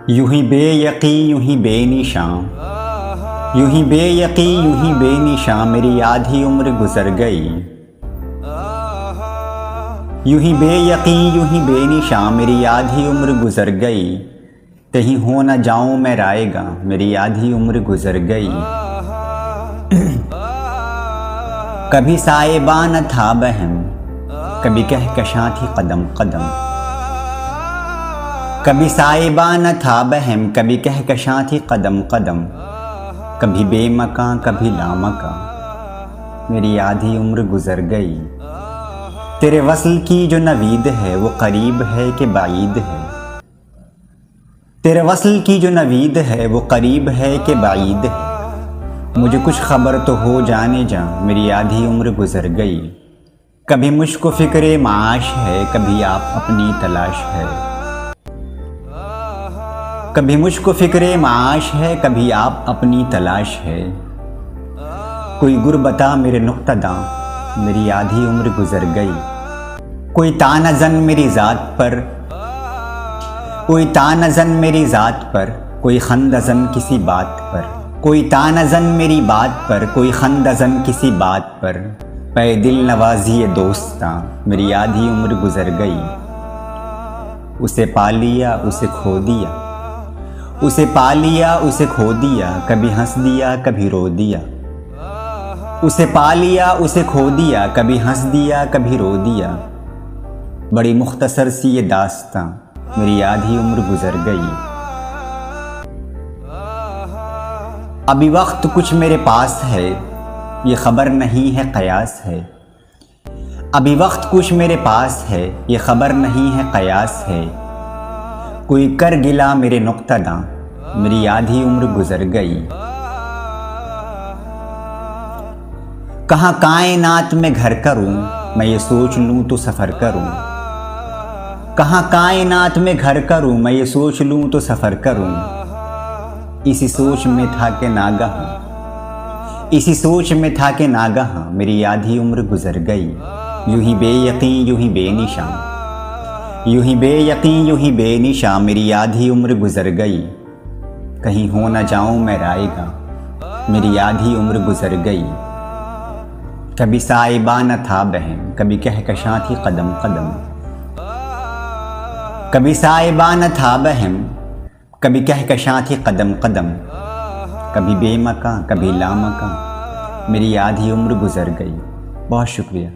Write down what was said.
यूं ही बेयकी यूं ही बेनिशां, यूं ही बेयकी यूं ही बेनिशां मेरी आधी उम्र गुजर गई। यूं ही बेयकी यूं ही बेनिशां मेरी आधी उम्र गुजर गई। कहीं हो न जाऊं मैं रायगा मेरी आधी उम्र गुजर गई। कभी साहिबा न था बहम, कभी कहकशां थी कदम कदम। कभी साहिबा न था बहम, कभी कहकशां थी कदम कदम। कभी बेमकां कभी लामकां मेरी आधी उम्र गुजर गई। तेरे वस्ल की जो नवीद है वो करीब है कि बाईद है। तेरे वस्ल की जो नवीद है वो करीब है कि बाईद है। मुझे कुछ खबर तो हो जाने जा मेरी आधी उम्र गुजर गई। कभी मुझको फिक्रे माश है, कभी आप अपनी तलाश है। कभी मुझको फिक्रे माश है, कभी आप अपनी तलाश है। कोई गुरबता मेरे नुक्तदा मेरी आधी उम्र गुजर गई। कोई तानजन मेरी ज़ात पर, कोई तानजन मेरी ज़ात पर, कोई खंदजन किसी बात पर। कोई तानजन मेरी बात पर, कोई खंदजन किसी बात पर। पे दिल नवाजी दोस्ता मेरी आधी उम्र गुजर गई। उसे पा लिया उसे खो दिया, उसे पा लिया उसे खो दिया। कभी हंस दिया कभी रो दिया। उसे पा लिया उसे खो दिया, कभी हंस दिया कभी रो दिया। बड़ी मुख्तसर सी ये दास्तां मेरी आधी उम्र गुजर गई। अभी वक्त कुछ मेरे पास है, ये खबर नहीं है कयास है। अभी वक्त कुछ मेरे पास है, ये खबर नहीं है कयास है। कोई कर गिला मेरे नुक्तदा मेरी आधी उम्र गुजर गई। कहाँ कायनात में घर करूं मैं ये सोच लूं तो सफ़र करूं। कहाँ कायनात में घर करूं मैं ये सोच लूं तो सफ़र करूं। इसी सोच में था कि नागाह, इसी सोच में था कि नागाह मेरी आधी उम्र गुजर गई। यूं ही बेयकीं यूं ही बेनिशां, यूं ही बेयकीं यूं ही बेनिशां मेरी आधी उम्र गुजर गई। कहीं हो न जाऊं मैं रायगा मेरी आधी उम्र गुजर गई। कभी साहिबा न था बहम, कभी कहकशां थी कदम कदम। कभी साहिबा न था बहम, कभी कहकशां थी कदम कदम। कभी बेमकां कभी लामकां मेरी आधी उम्र गुजर गई। बहुत शुक्रिया।